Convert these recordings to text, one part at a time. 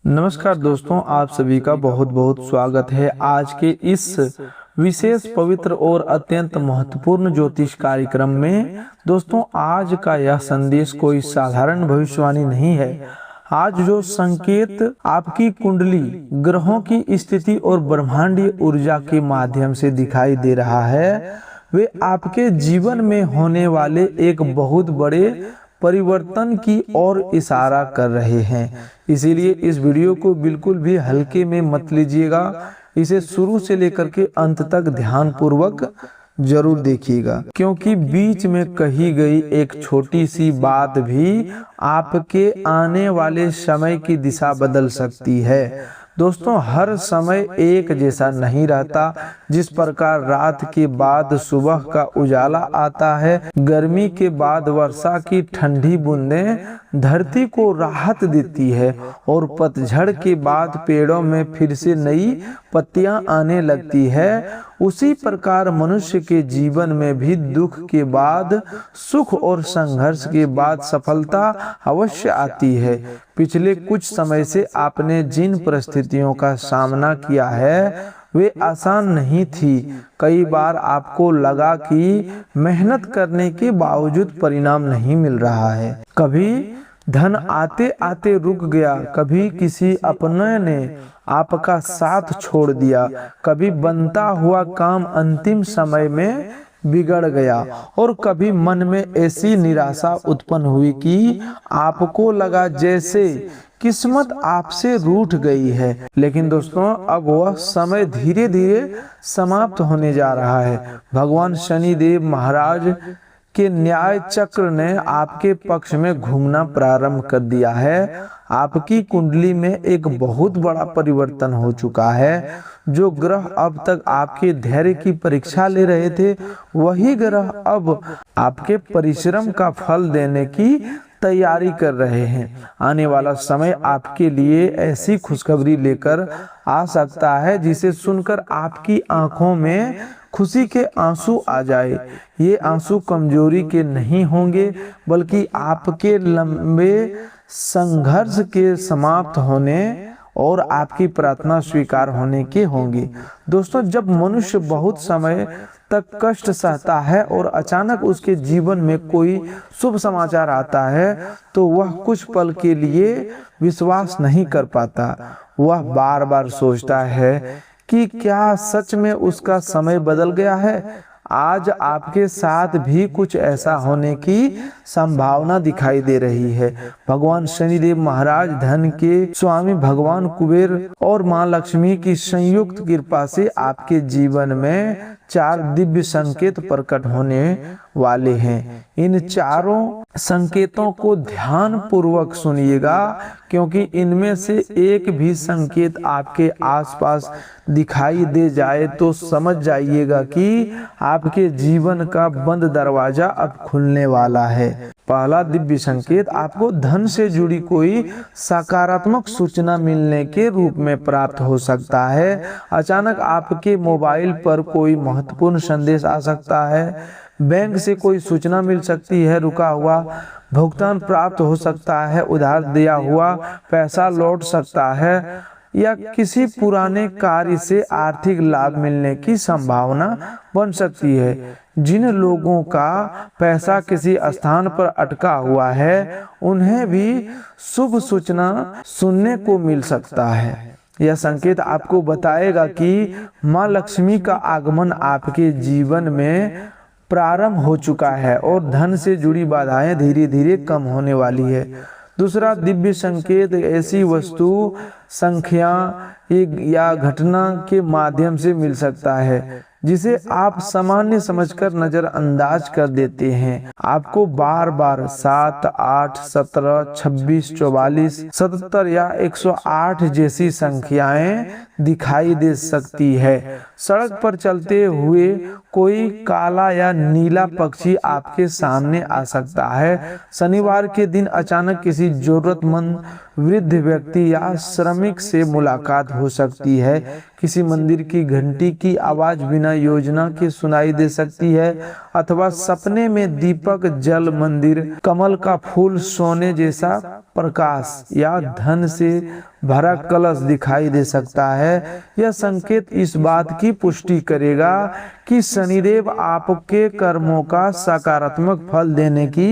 नमस्कार दोस्तों, आप सभी का बहुत बहुत स्वागत है आज के इस विशेष पवित्र और अत्यंत महत्वपूर्ण ज्योतिष कार्यक्रम में। दोस्तों, आज का यह संदेश कोई साधारण भविष्यवाणी नहीं है। आज जो संकेत आपकी कुंडली, ग्रहों की स्थिति और ब्रह्मांडीय ऊर्जा के माध्यम से दिखाई दे रहा है, वे आपके जीवन में होने वाले एक बहुत बड़े परिवर्तन की ओर इशारा कर रहे हैं। इसीलिए इस वीडियो को बिल्कुल भी हल्के में मत लीजिएगा। इसे शुरू से लेकर के अंत तक ध्यान पूर्वक जरूर देखिएगा, क्योंकि बीच में कही गई एक छोटी सी बात भी आपके आने वाले समय की दिशा बदल सकती है। दोस्तों, हर समय एक जैसा नहीं रहता। जिस प्रकार रात के बाद सुबह का उजाला आता है, गर्मी के बाद वर्षा की ठंडी बूंदें धरती को राहत देती है और पतझड़ के बाद पेड़ों में फिर से नई पत्तियां आने लगती है, उसी प्रकार मनुष्य के जीवन में भी दुख के बाद सुख और संघर्ष के बाद सफलता अवश्य आती है। पिछले कुछ समय से आपने जिन परिस्थितियों का सामना किया है वे आसान नहीं थी। कई बार आपको लगा कि मेहनत करने के बावजूद परिणाम नहीं मिल रहा है। कभी धन आते आते रुक गया, कभी किसी अपने ने आपका साथ छोड़ दिया, कभी बनता हुआ काम अंतिम समय में बिगड़ गया और कभी मन में ऐसी निराशा उत्पन्न हुई कि आपको लगा जैसे किस्मत आपसे रूठ गई है। लेकिन दोस्तों, अब वह समय धीरे धीरे समाप्त होने जा रहा है। भगवान शनिदेव महाराज के न्याय चक्र ने आपके पक्ष में घूमना प्रारंभ कर दिया है। आपकी कुंडली में एक बहुत बड़ा परिवर्तन हो चुका है। जो ग्रह अब तक आपके धैर्य की परीक्षा ले रहे थे, वही ग्रह अब आपके परिश्रम का फल देने की तैयारी कर रहे हैं। आने वाला समय आपके लिए ऐसी खुशखबरी लेकर आ सकता है जिसे सुनकर आपकी आंखों में खुशी के आंसू आ जाए। ये आंसू कमजोरी के नहीं होंगे, बल्कि आपके लंबे संघर्ष के समाप्त होने और आपकी प्रार्थना स्वीकार होने के होंगे। दोस्तों, जब मनुष्य बहुत समय तक कष्ट सहता है और अचानक उसके जीवन में कोई शुभ समाचार आता है, तो वह कुछ पल के लिए विश्वास नहीं कर पाता। वह बार बार सोचता है कि क्या सच में उसका समय बदल गया है। आज आपके साथ भी कुछ ऐसा होने की संभावना दिखाई दे रही है। भगवान शनिदेव महाराज, धन के स्वामी भगवान कुबेर और मां लक्ष्मी की संयुक्त कृपा से आपके जीवन में 4 दिव्य संकेत प्रकट होने वाले हैं। इन चारों संकेतों को ध्यान पूर्वक सुनिएगा, क्योंकि इनमें से एक भी संकेत आपके आसपास दिखाई दे जाए तो समझ जाइएगा कि आपके जीवन का बंद दरवाजा अब खुलने वाला है। पहला दिव्य संकेत आपको धन से जुड़ी कोई सकारात्मक सूचना मिलने के रूप में प्राप्त हो सकता है। अचानक आपके मोबाइल पर कोई महत्वपूर्ण संदेश आ सकता है, बैंक से कोई सूचना मिल सकती है, रुका हुआ भुगतान प्राप्त हो सकता है, उधार दिया हुआ पैसा लौट सकता है, या किसी पुराने कार्य से आर्थिक लाभ मिलने की संभावना बन सकती है। जिन लोगों का पैसा किसी स्थान पर अटका हुआ है, उन्हें भी शुभ सूचना सुनने को मिल सकता है। यह संकेत आपको बताएगा कि मां लक्ष्मी का आगमन आपके जीवन में प्रारंभ हो चुका है और धन से जुड़ी बाधाएं धीरे धीरे कम होने वाली है। दूसरा दिव्य संकेत ऐसी वस्तु, संख्या या घटना के माध्यम से मिल सकता है जिसे आप सामान्य समझकर नजरअंदाज कर देते हैं। आपको बार बार 7, 8, 17, 26, 44, 77 या 108 जैसी संख्याएं दिखाई दे सकती है। सड़क पर चलते हुए कोई काला या नीला पक्षी आपके सामने आ सकता है। शनिवार के दिन अचानक किसी जरूरतमंद वृद्ध व्यक्ति या श्रमिक से मुलाकात हो सकती है। किसी मंदिर की घंटी की आवाज बिना योजना के सुनाई दे सकती है, अथवा सपने में दीपक, जल, मंदिर, कमल का फूल, सोने जैसा प्रकाश या धन से भरा कलश दिखाई दे सकता है। यह संकेत इस बात की पुष्टि करेगा कि शनिदेव आपके कर्मों का सकारात्मक फल देने की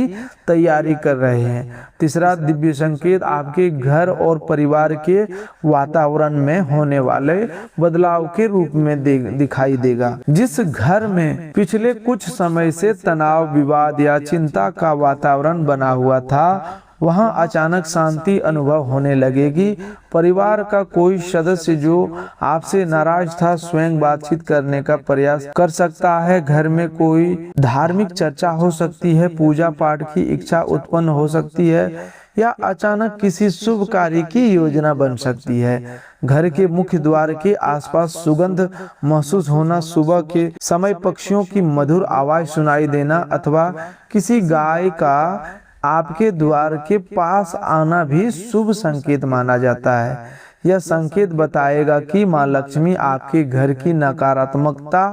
तैयारी कर रहे हैं। तीसरा दिव्य संकेत आपके घर और परिवार के वातावरण में होने वाले बदलाव के रूप में दिखाई देगा। जिस घर में पिछले कुछ समय से तनाव, विवाद या चिंता का वातावरण बना हुआ था, वहां अचानक शांति अनुभव होने लगेगी। परिवार का कोई सदस्य जो आपसे नाराज था स्वयं बातचीत करने का प्रयास कर सकता है। घर में कोई धार्मिक चर्चा हो सकती है, पूजा पाठ की इच्छा उत्पन्न हो सकती है या अचानक किसी शुभ कार्य की योजना बन सकती है। घर के मुख्य द्वार के आसपास सुगंध महसूस होना, सुबह के समय पक्षियों की मधुर आवाज सुनाई देना अथवा किसी गाय का आपके द्वार के पास आना भी शुभ संकेत माना जाता है। यह संकेत बताएगा कि माँ लक्ष्मी आपके घर की नकारात्मकता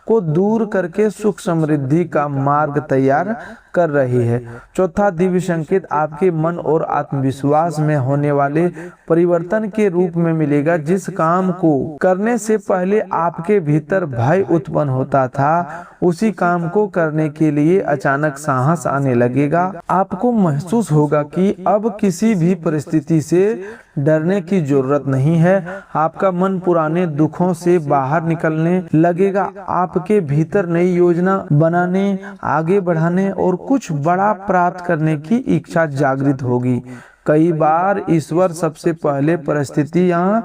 को दूर करके सुख समृद्धि का मार्ग तैयार कर रही है। चौथा दिव्य संकेत आपके मन और आत्मविश्वास में होने वाले परिवर्तन के रूप में मिलेगा। जिस काम को करने से पहले आपके भीतर भय उत्पन्न होता था, उसी काम को करने के लिए अचानक साहस आने लगेगा। आपको महसूस होगा कि अब किसी भी परिस्थिति से डरने की जरूरत नहीं है। आपका मन पुराने दुखों से बाहर निकलने लगेगा। आपके भीतर नई योजना बनाने, आगे बढ़ाने और कुछ बड़ा प्राप्त करने की इच्छा जागृत होगी। कई बार ईश्वर सबसे पहले परिस्थितियां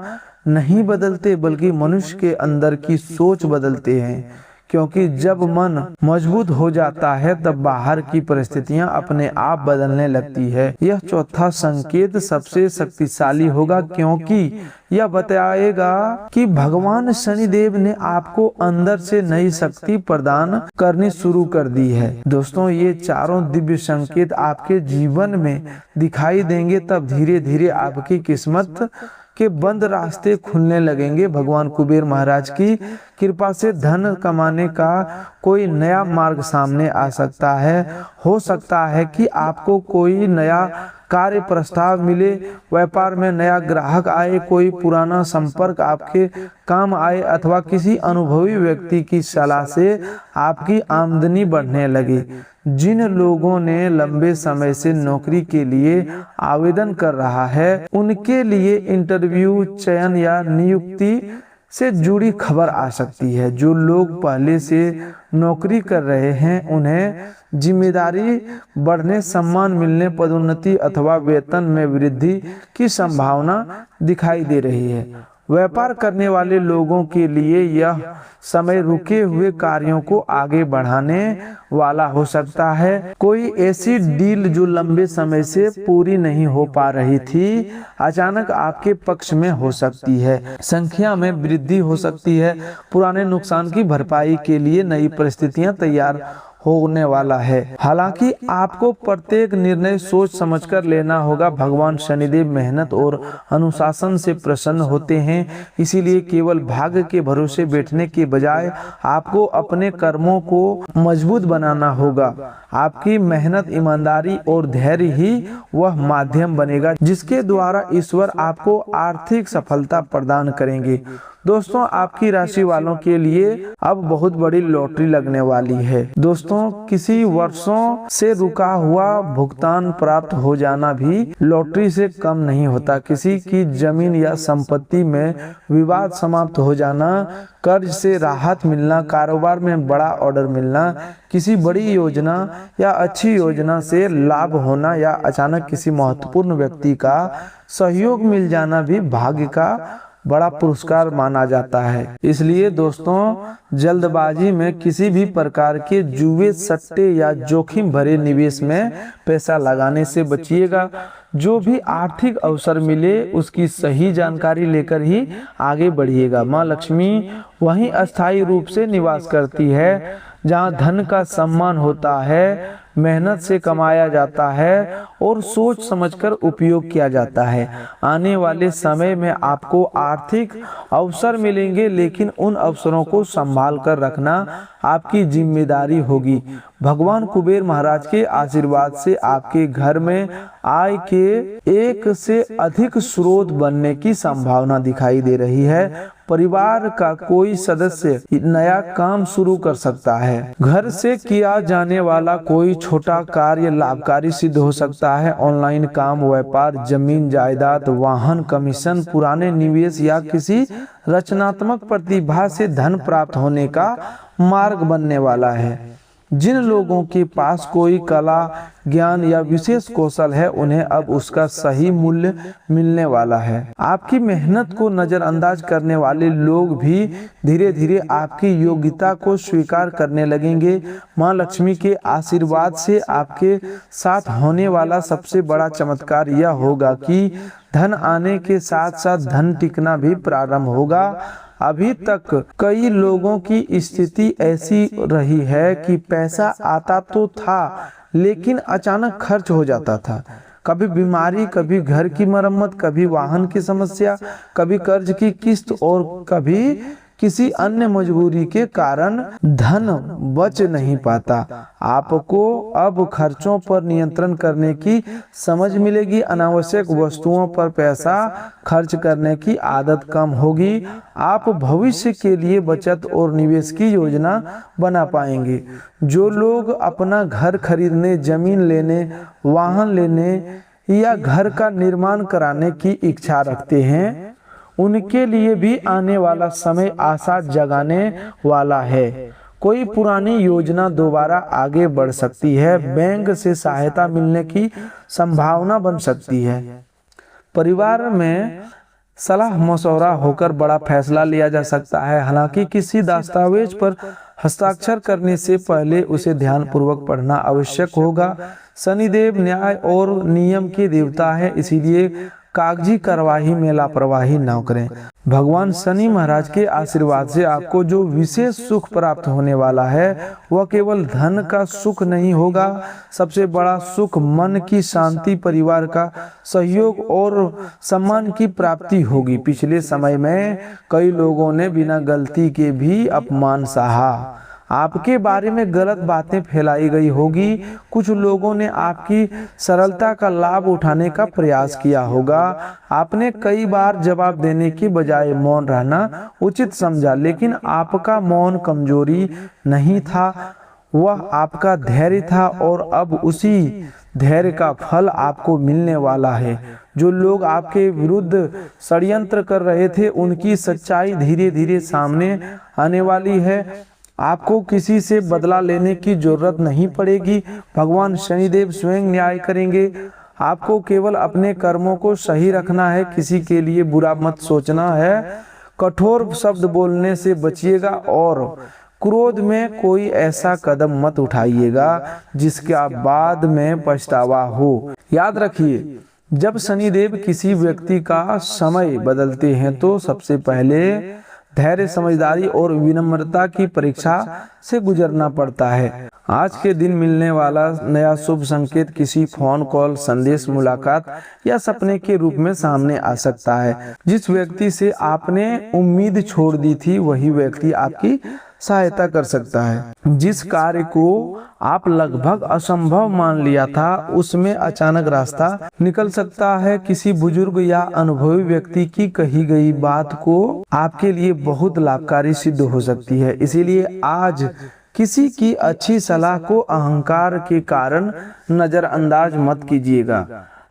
नहीं बदलते बल्कि मनुष्य के अंदर की सोच बदलते हैं, क्योंकि जब मन मजबूत हो जाता है तब बाहर की परिस्थितियां अपने आप बदलने लगती है। यह चौथा संकेत सबसे शक्तिशाली होगा क्योंकि यह बताएगा कि भगवान शनिदेव ने आपको अंदर से नई शक्ति प्रदान करनी शुरू कर दी है। दोस्तों, ये चारों दिव्य संकेत आपके जीवन में दिखाई देंगे, तब धीरे धीरे आपकी किस्मत के बंद रास्ते खुलने लगेंगे। भगवान कुबेर महाराज की कृपा से धन कमाने का कोई नया मार्ग सामने आ सकता है। हो सकता है कि आपको कोई नया कार्य प्रस्ताव मिले, व्यापार में नया ग्राहक आए, कोई पुराना संपर्क आपके काम आए अथवा किसी अनुभवी व्यक्ति की सलाह से आपकी आमदनी बढ़ने लगे। जिन लोगों ने लंबे समय से नौकरी के लिए आवेदन कर रहा है, उनके लिए इंटरव्यू, चयन या नियुक्ति से जुड़ी खबर आ सकती है। जो लोग पहले से नौकरी कर रहे हैं, उन्हें जिम्मेदारी बढ़ने, सम्मान मिलने, पदोन्नति अथवा वेतन में वृद्धि की संभावना दिखाई दे रही है। व्यापार करने वाले लोगों के लिए यह समय रुके हुए कार्यों को आगे बढ़ाने वाला हो सकता है। कोई ऐसी डील जो लंबे समय से पूरी नहीं हो पा रही थी, अचानक आपके पक्ष में हो सकती है। संख्या में वृद्धि हो सकती है। पुराने नुकसान की भरपाई के लिए नई परिस्थितियां तैयार होने वाला है। हालांकि आपको प्रत्येक निर्णय सोच समझकर लेना होगा। भगवान शनिदेव मेहनत और अनुशासन से प्रसन्न होते हैं, इसीलिए केवल भाग्य के भरोसे बैठने के बजाय आपको अपने कर्मों को मजबूत बनाना होगा। आपकी मेहनत, ईमानदारी और धैर्य ही वह माध्यम बनेगा जिसके द्वारा ईश्वर आपको आर्थिक सफलता प्रदान करेंगे। दोस्तों, आपकी राशि वालों के लिए अब बहुत बड़ी लॉटरी लगने वाली है। दोस्तों, किसी वर्षों से रुका हुआ भुगतान प्राप्त हो जाना भी लॉटरी से कम नहीं होता। किसी की जमीन या संपत्ति में विवाद समाप्त हो जाना, कर्ज से राहत मिलना, कारोबार में बड़ा ऑर्डर मिलना, किसी बड़ी योजना या अच्छी योजना से लाभ होना या अचानक किसी महत्वपूर्ण व्यक्ति का सहयोग मिल जाना भी भाग्य का बड़ा पुरस्कार माना जाता है। इसलिए दोस्तों, जल्दबाजी में किसी भी प्रकार के जुए, सट्टे या जोखिम भरे निवेश में पैसा लगाने से बचिएगा। जो भी आर्थिक अवसर मिले उसकी सही जानकारी लेकर ही आगे बढ़िएगा। माँ लक्ष्मी वहीं अस्थायी रूप से निवास करती है जहाँ धन का सम्मान होता है, मेहनत से कमाया जाता है और सोच समझकर उपयोग किया जाता है। आने वाले समय में आपको आर्थिक अवसर मिलेंगे, लेकिन उन अवसरों को संभाल कर रखना आपकी जिम्मेदारी होगी। भगवान कुबेर महाराज के आशीर्वाद से आपके घर में आय के एक से अधिक स्रोत बनने की संभावना दिखाई दे रही है। परिवार का कोई सदस्य नया काम शुरू कर सकता है। घर से किया जाने वाला कोई छोटा कार्य लाभकारी सिद्ध हो सकता है। ऑनलाइन काम, व्यापार, जमीन जायदाद, वाहन, कमीशन, पुराने निवेश या किसी रचनात्मक प्रतिभा से धन प्राप्त होने का मार्ग बनने वाला है। जिन लोगों के पास कोई कला, ज्ञान या विशेष कौशल है, उन्हें अब उसका सही मूल्य मिलने वाला है। आपकी मेहनत को नजरअंदाज करने वाले लोग भी धीरे धीरे आपकी योग्यता को स्वीकार करने लगेंगे। माँ लक्ष्मी के आशीर्वाद से आपके साथ होने वाला सबसे बड़ा चमत्कार यह होगा कि धन आने के साथ साथ धन टिकना भी प्रारंभ होगा। अभी तक कई लोगों की स्थिति ऐसी रही है कि पैसा आता तो था, लेकिन अचानक खर्च हो जाता था। कभी बीमारी, कभी घर की मरम्मत, कभी वाहन की समस्या, कभी कर्ज की किस्त और कभी किसी अन्य मजबूरी के कारण धन बच नहीं पाता। आपको अब खर्चों पर नियंत्रण करने की समझ मिलेगी। अनावश्यक वस्तुओं पर पैसा खर्च करने की आदत कम होगी। आप भविष्य के लिए बचत और निवेश की योजना बना पाएंगे। जो लोग अपना घर खरीदने, जमीन लेने, वाहन लेने या घर का निर्माण कराने की इच्छा रखते हैं, उनके लिए भी आने वाला समय आशा जगाने वाला है। कोई पुरानी योजना दोबारा आगे बढ़ सकती है। बैंक से सहायता मिलने की संभावना बन सकती है। परिवार में सलाह मशवरा होकर बड़ा फैसला लिया जा सकता है। हालांकि किसी दस्तावेज पर हस्ताक्षर करने से पहले उसे ध्यानपूर्वक पढ़ना आवश्यक होगा। शनिदेव न्याय और नियम के देवता है, इसीलिए कागजी कार्यवाही में लापरवाही न करें। भगवान शनि महाराज के आशीर्वाद से आपको जो विशेष सुख प्राप्त होने वाला है वह केवल धन का सुख नहीं होगा। सबसे बड़ा सुख मन की शांति, परिवार का सहयोग और सम्मान की प्राप्ति होगी। पिछले समय में कई लोगों ने बिना गलती के भी अपमान सहा। आपके बारे में गलत बातें फैलाई गई होगी। कुछ लोगों ने आपकी सरलता का लाभ उठाने का प्रयास किया होगा। आपने कई बार जवाब देने की बजाय मौन रहना उचित समझा, लेकिन आपका मौन कमजोरी नहीं था, वह आपका धैर्य था और अब उसी धैर्य का फल आपको मिलने वाला है। जो लोग आपके विरुद्ध षड्यंत्र कर रहे थे, उनकी सच्चाई धीरे धीरे सामने आने वाली है। आपको किसी से बदला लेने की जरूरत नहीं पड़ेगी। भगवान शनिदेव स्वयं न्याय करेंगे। आपको केवल अपने कर्मों को सही रखना है, किसी के लिए बुरा मत सोचना है। कठोर शब्द बोलने से बचिएगा और क्रोध में कोई ऐसा कदम मत उठाइएगा जिसका बाद में पछतावा हो। याद रखिए, जब शनिदेव किसी व्यक्ति का समय बदलते हैं तो सबसे पहले धैर्य, समझदारी और विनम्रता की परीक्षा से गुजरना पड़ता है। आज के दिन मिलने वाला नया शुभ संकेत किसी फोन कॉल, संदेश, मुलाकात या सपने के रूप में सामने आ सकता है। जिस व्यक्ति से आपने उम्मीद छोड़ दी थी, वही व्यक्ति आपकी सहायता कर सकता है। जिस कार्य को आप लगभग असंभव मान लिया था, उसमें अचानक रास्ता निकल सकता है। किसी बुजुर्ग या अनुभवी व्यक्ति की कही गई बात को आपके लिए बहुत लाभकारी सिद्ध हो सकती है। इसीलिए आज किसी की अच्छी सलाह को अहंकार के कारण नजरअंदाज मत कीजिएगा।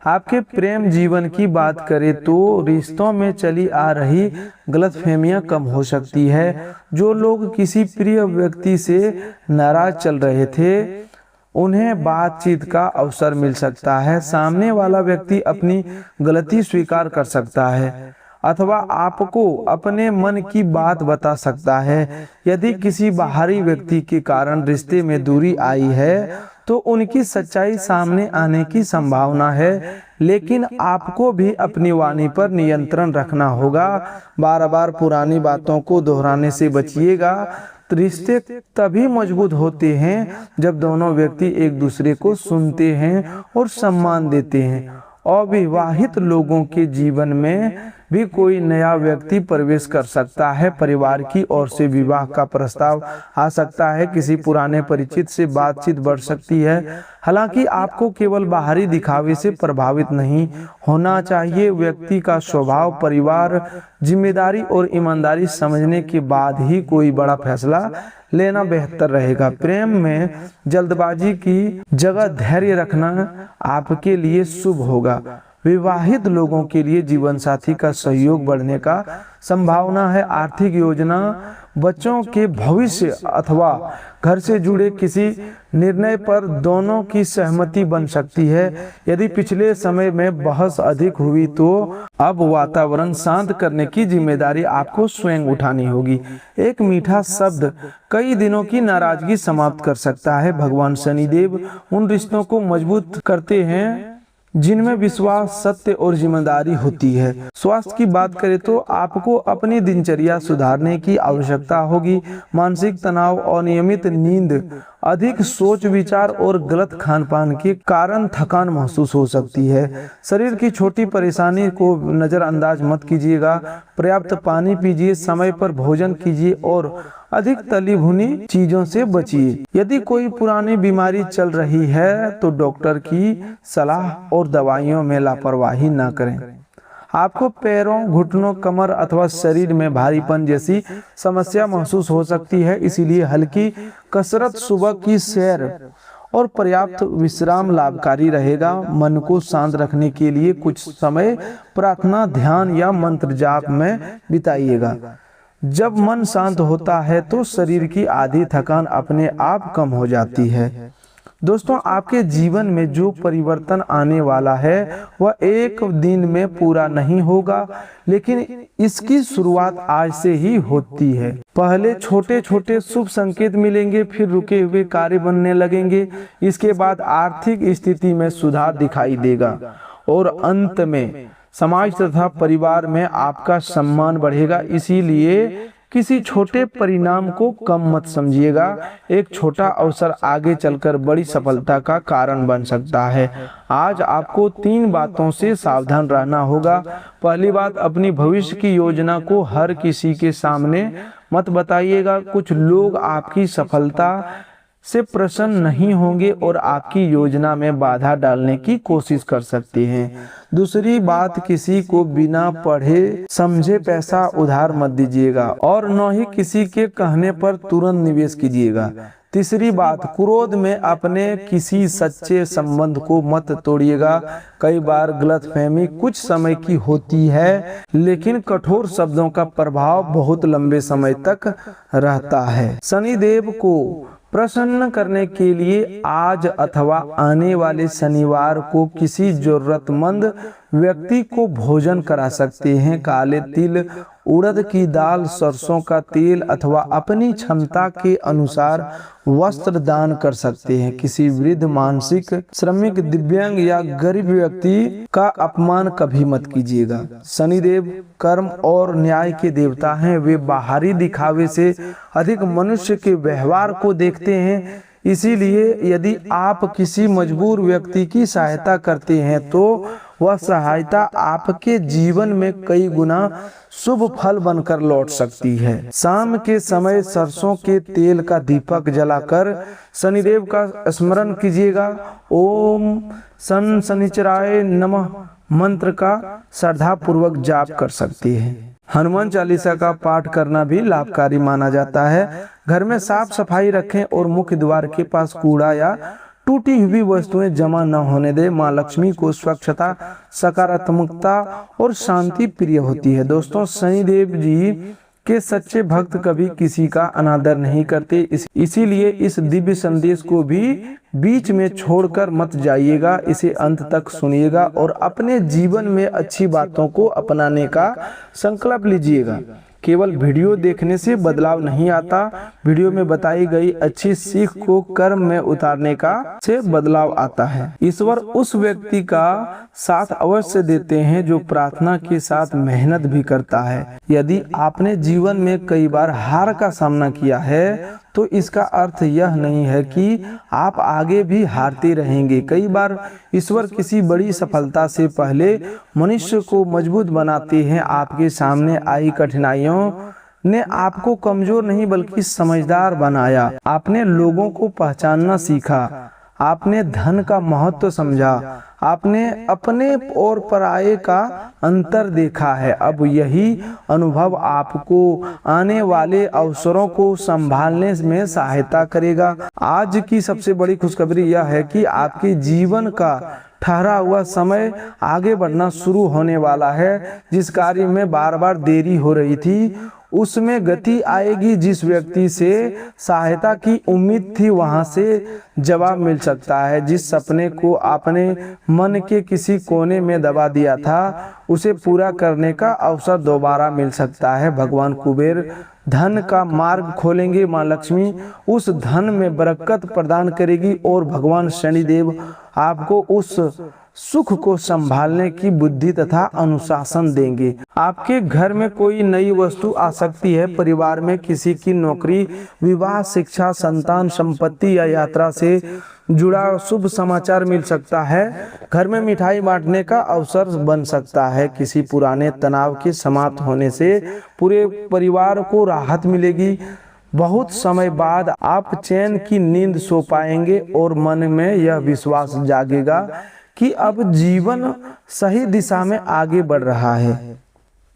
आपके प्रेम जीवन की बात करें तो रिश्तों में चली आ रही गलतफहमियां कम हो सकती है। जो लोग किसी प्रिय व्यक्ति से नाराज चल रहे थे, उन्हें बातचीत का अवसर मिल सकता है। सामने वाला व्यक्ति अपनी गलती स्वीकार कर सकता है अथवा आपको अपने मन की बात बता सकता है। यदि किसी बाहरी व्यक्ति के कारण रिश्ते में दूरी आई है तो उनकी सच्चाई सामने आने की संभावना है, लेकिन आपको भी अपनी वाणी पर नियंत्रण रखना होगा। बार बार पुरानी बातों को दोहराने से बचिएगा। रिश्ते तभी मजबूत होते हैं जब दोनों व्यक्ति एक दूसरे को सुनते हैं और सम्मान देते हैं। अविवाहित लोगों के जीवन में भी कोई नया व्यक्ति प्रवेश कर सकता है। परिवार की ओर से विवाह का प्रस्ताव आ सकता है। किसी पुराने परिचित से बातचीत बढ़ सकती है। हालांकि आपको केवल बाहरी दिखावे से प्रभावित नहीं होना चाहिए। व्यक्ति का स्वभाव, परिवार, जिम्मेदारी और ईमानदारी समझने के बाद ही कोई बड़ा फैसला लेना बेहतर रहेगा। प्रेम में जल्दबाजी की जगह धैर्य रखना आपके लिए शुभ होगा। विवाहित लोगों के लिए जीवन साथी का सहयोग बढ़ने का संभावना है। आर्थिक योजना, बच्चों के भविष्य अथवा घर से जुड़े किसी निर्णय पर दोनों की सहमति बन सकती है। यदि पिछले समय में बहस अधिक हुई तो अब वातावरण शांत करने की जिम्मेदारी आपको स्वयं उठानी होगी। एक मीठा शब्द कई दिनों की नाराजगी समाप्त कर सकता है। भगवान शनिदेव उन रिश्तों को मजबूत करते हैं जिनमें विश्वास, सत्य और जिम्मेदारी होती है। स्वास्थ्य की बात करें तो आपको अपनी दिनचर्या सुधारने की आवश्यकता होगी। मानसिक तनाव, अनियमित नींद, अधिक सोच विचार और गलत खान पान के कारण थकान महसूस हो सकती है। शरीर की छोटी परेशानी को नजरअंदाज मत कीजिएगा। पर्याप्त पानी पीजिए, समय पर भोजन कीजिए और अधिक तली भुनी चीजों से बचिए। यदि कोई पुरानी बीमारी चल रही है तो डॉक्टर की सलाह और दवाइयों में लापरवाही न करें। आपको पैरों, घुटनों, कमर अथवा शरीर में भारीपन जैसी समस्या महसूस हो सकती है। इसीलिए हल्की कसरत, सुबह की सैर और पर्याप्त विश्राम लाभकारी रहेगा। मन को शांत रखने के लिए कुछ समय प्रार्थना, ध्यान या मंत्र जाप में बिताइएगा। जब मन शांत होता है तो शरीर की आधी थकान अपने आप कम हो जाती है। दोस्तों, आपके जीवन में जो परिवर्तन आने वाला है वह एक दिन में पूरा नहीं होगा, लेकिन इसकी शुरुआत आज से ही होती है। पहले छोटे छोटे शुभ संकेत मिलेंगे, फिर रुके हुए कार्य बनने लगेंगे। इसके बाद आर्थिक स्थिति में सुधार दिखाई देगा और अंत में समाज तथा परिवार में आपका सम्मान बढ़ेगा। इसीलिए किसी छोटे परिणाम को कम मत समझिएगा। एक छोटा अवसर आगे चलकर बड़ी सफलता का कारण बन सकता है। आज आपको 3 बातों से सावधान रहना होगा। पहली बात, अपनी भविष्य की योजना को हर किसी के सामने मत बताइएगा। कुछ लोग आपकी सफलता से प्रसन्न नहीं होंगे और आपकी योजना में बाधा डालने की कोशिश कर सकते हैं। दूसरी बात, किसी को बिना पढ़े समझे पैसा उधार मत दीजिएगा और न ही किसी के कहने पर तुरंत निवेश कीजिएगा। तीसरी बात, क्रोध में अपने किसी सच्चे संबंध को मत तोड़िएगा। कई बार गलतफहमी कुछ समय की होती है, लेकिन कठोर शब्दों का प्रभाव बहुत लंबे समय तक रहता है। शनिदेव को प्रसन्न करने के लिए आज अथवा आने वाले शनिवार को किसी जरूरतमंद व्यक्ति को भोजन करा सकते हैं। काले तिल, उड़द की दाल, सरसों का तेल अथवा अपनी क्षमता के अनुसार वस्त्र दान कर सकते हैं। किसी वृद्ध, मानसिक, श्रमिक, दिव्यांग या गरीब व्यक्ति का अपमान कभी मत कीजिएगा। शनिदेव कर्म और न्याय के देवता हैं। वे बाहरी दिखावे से अधिक मनुष्य के व्यवहार को देखते हैं। इसीलिए यदि आप किसी मजबूर व्यक्ति की सहायता करते हैं तो वह सहायता आपके जीवन में कई गुना शुभ फल बनकर लौट सकती है। शाम के समय सरसों के तेल का दीपक जलाकर शनिदेव का स्मरण कीजिएगा। ओम शन शनिचराय नमः मंत्र का श्रद्धा पूर्वक जाप कर सकते हैं। हनुमान चालीसा का पाठ करना भी लाभकारी माना जाता है। घर में साफ सफाई रखें और मुख्य द्वार के पास कूड़ा या टूटी हुई वस्तुएं जमा न होने दे। माँ लक्ष्मी को स्वच्छता, सकारात्मकता और शांति प्रिय होती है। दोस्तों, शनिदेव जी के सच्चे भक्त कभी किसी का अनादर नहीं करते। इसीलिए इस दिव्य संदेश को भी बीच में छोड़कर मत जाइएगा। इसे अंत तक सुनिएगा और अपने जीवन में अच्छी बातों को अपनाने का संकल्प लीजिएगा। केवल वीडियो देखने से बदलाव नहीं आता, वीडियो में बताई गई अच्छी सीख को कर्म में उतारने का से बदलाव आता है। ईश्वर उस व्यक्ति का साथ अवश्य देते हैं जो प्रार्थना के साथ मेहनत भी करता है। यदि आपने जीवन में कई बार हार का सामना किया है तो इसका अर्थ यह नहीं है कि आप आगे भी हारते रहेंगे। कई बार ईश्वर किसी बड़ी सफलता से पहले मनुष्य को मजबूत बनाते हैं। आपके सामने आई कठिनाइयों ने आपको कमजोर नहीं बल्कि समझदार बनाया। आपने लोगों को पहचानना सीखा, आपने धन का महत्व समझा, आपने अपने और पराये का अंतर देखा है। अब यही अनुभव आपको आने वाले अवसरों को संभालने में सहायता करेगा। आज की सबसे बड़ी खुशखबरी यह है कि आपके जीवन का ठहरा हुआ समय आगे बढ़ना शुरू होने वाला है। जिस कार्य में बार बार देरी हो रही थी उसमें गति आएगी। जिस व्यक्ति से सहायता की उम्मीद थी वहां से जवाब मिल सकता है। जिस सपने को आपने मन के किसी कोने में दबा दिया था उसे पूरा करने का अवसर दोबारा मिल सकता है। भगवान कुबेर धन का मार्ग खोलेंगे, माँ लक्ष्मी उस धन में बरकत प्रदान करेगी और भगवान शनिदेव आपको उस सुख को संभालने की बुद्धि तथा अनुशासन देंगे। आपके घर में कोई नई वस्तु आ सकती है। परिवार में किसी की नौकरी, विवाह, शिक्षा, संतान, संपत्ति या यात्रा से जुड़ा शुभ समाचार मिल सकता है। घर में मिठाई बांटने का अवसर बन सकता है। किसी पुराने तनाव के समाप्त होने से पूरे परिवार को राहत मिलेगी। बहुत समय बाद आप चैन की नींद सो पाएंगे और मन में यह विश्वास जागेगा कि अब जीवन सही दिशा में आगे बढ़ रहा है।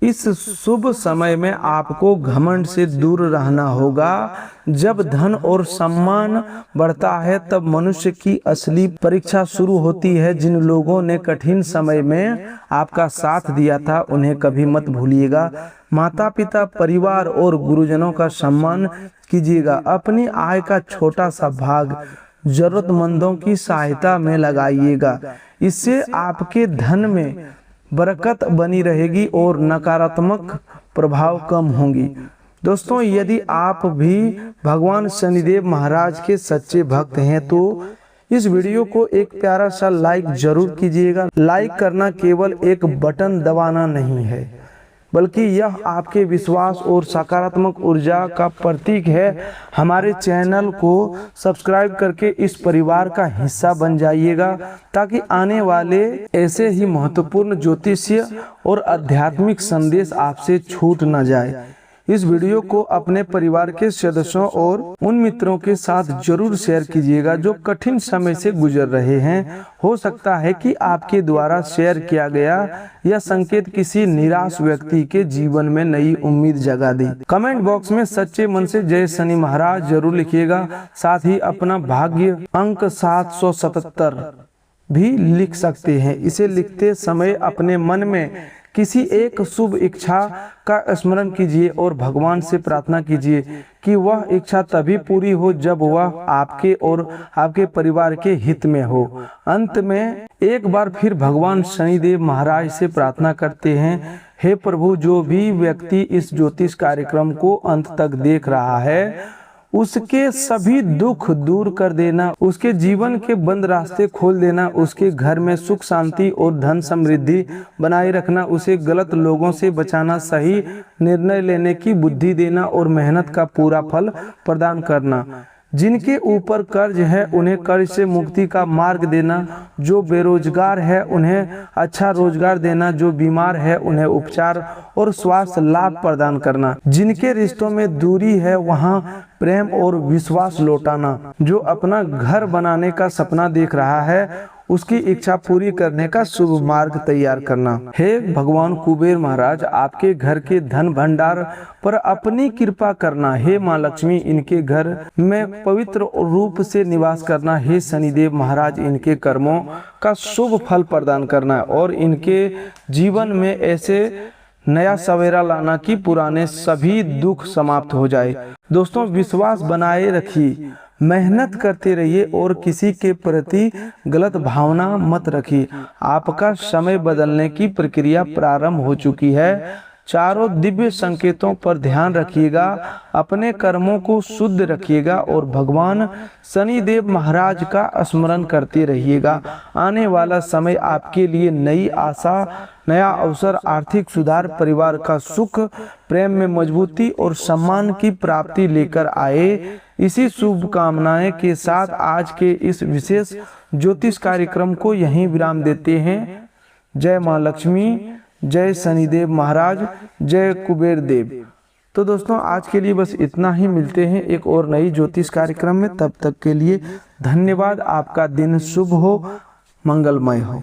इस शुभ समय में आपको घमंड से दूर रहना होगा। जब धन और सम्मान बढ़ता है तब मनुष्य की असली परीक्षा शुरू होती है। जिन लोगों ने कठिन समय में आपका साथ दिया था उन्हें कभी मत भूलिएगा। माता पिता, परिवार और गुरुजनों का सम्मान कीजिएगा। अपनी आय का छोटा सा भाग जरूरतमंदों की सहायता में लगाइएगा। इससे आपके धन में बरकत बनी रहेगी और नकारात्मक प्रभाव कम होंगी। दोस्तों, यदि आप भी भगवान शनिदेव महाराज के सच्चे भक्त हैं तो इस वीडियो को एक प्यारा सा लाइक जरूर कीजिएगा। लाइक करना केवल एक बटन दबाना नहीं है बल्कि यह आपके विश्वास और सकारात्मक ऊर्जा का प्रतीक है। हमारे चैनल को सब्सक्राइब करके इस परिवार का हिस्सा बन जाइएगा ताकि आने वाले ऐसे ही महत्वपूर्ण ज्योतिषीय और आध्यात्मिक संदेश आपसे छूट न जाए। इस वीडियो को अपने परिवार के सदस्यों और उन मित्रों के साथ जरूर शेयर कीजिएगा जो कठिन समय से गुजर रहे हैं। हो सकता है कि आपके द्वारा शेयर किया गया यह संकेत किसी निराश व्यक्ति के जीवन में नई उम्मीद जगा दे। कमेंट बॉक्स में सच्चे मन से जय शनि महाराज जरूर लिखिएगा। साथ ही अपना भाग्य अंक 777 भी लिख सकते हैं। इसे लिखते समय अपने मन में किसी एक शुभ इच्छा का स्मरण कीजिए और भगवान से प्रार्थना कीजिए कि वह इच्छा तभी पूरी हो जब वह आपके और आपके परिवार के हित में हो। अंत में एक बार फिर भगवान शनिदेव महाराज से प्रार्थना करते हैं, हे प्रभु, जो भी व्यक्ति इस ज्योतिष कार्यक्रम को अंत तक देख रहा है उसके सभी दुख दूर कर देना, उसके जीवन के बंद रास्ते खोल देना, उसके घर में सुख शांति और धन समृद्धि बनाए रखना, उसे गलत लोगों से बचाना, सही निर्णय लेने की बुद्धि देना और मेहनत का पूरा फल प्रदान करना। जिनके ऊपर कर्ज है उन्हें कर्ज से मुक्ति का मार्ग देना, जो बेरोजगार है उन्हें अच्छा रोजगार देना, जो बीमार है उन्हें उपचार और स्वास्थ्य लाभ प्रदान करना, जिनके रिश्तों में दूरी है वहां प्रेम और विश्वास लौटाना, जो अपना घर बनाने का सपना देख रहा है उसकी इच्छा पूरी करने का शुभ मार्ग तैयार करना। हे भगवान कुबेर महाराज, आपके घर के धन भंडार पर अपनी कृपा करना। हे माँ लक्ष्मी, इनके घर में पवित्र रूप से निवास करना। हे शनिदेव महाराज, इनके कर्मों का शुभ फल प्रदान करना और इनके जीवन में ऐसे नया सवेरा लाना कि पुराने सभी दुख समाप्त हो जाए। दोस्तों, विश्वास बनाए रखिए, मेहनत करते रहिए और किसी के प्रति गलत भावना मत रखिए। आपका समय बदलने की प्रक्रिया प्रारंभ हो चुकी है। चारों दिव्य संकेतों पर ध्यान रखिएगा, अपने कर्मों को शुद्ध रखिएगा और भगवान शनिदेव महाराज का स्मरण करते रहिएगा। आने वाला समय आपके लिए नई आशा, नया अवसर, आर्थिक सुधार, परिवार का सुख, प्रेम में मजबूती और सम्मान की प्राप्ति लेकर आए। इसी शुभकामनाएं के साथ आज के इस विशेष ज्योतिष कार्यक्रम को यहीं विराम देते हैं। जय मां लक्ष्मी, जय शनिदेव महाराज, जय कुबेर देव। तो दोस्तों आज के लिए बस इतना ही। मिलते हैं एक और नई ज्योतिष कार्यक्रम में। तब तक के लिए धन्यवाद। आपका दिन शुभ हो, मंगलमय हो।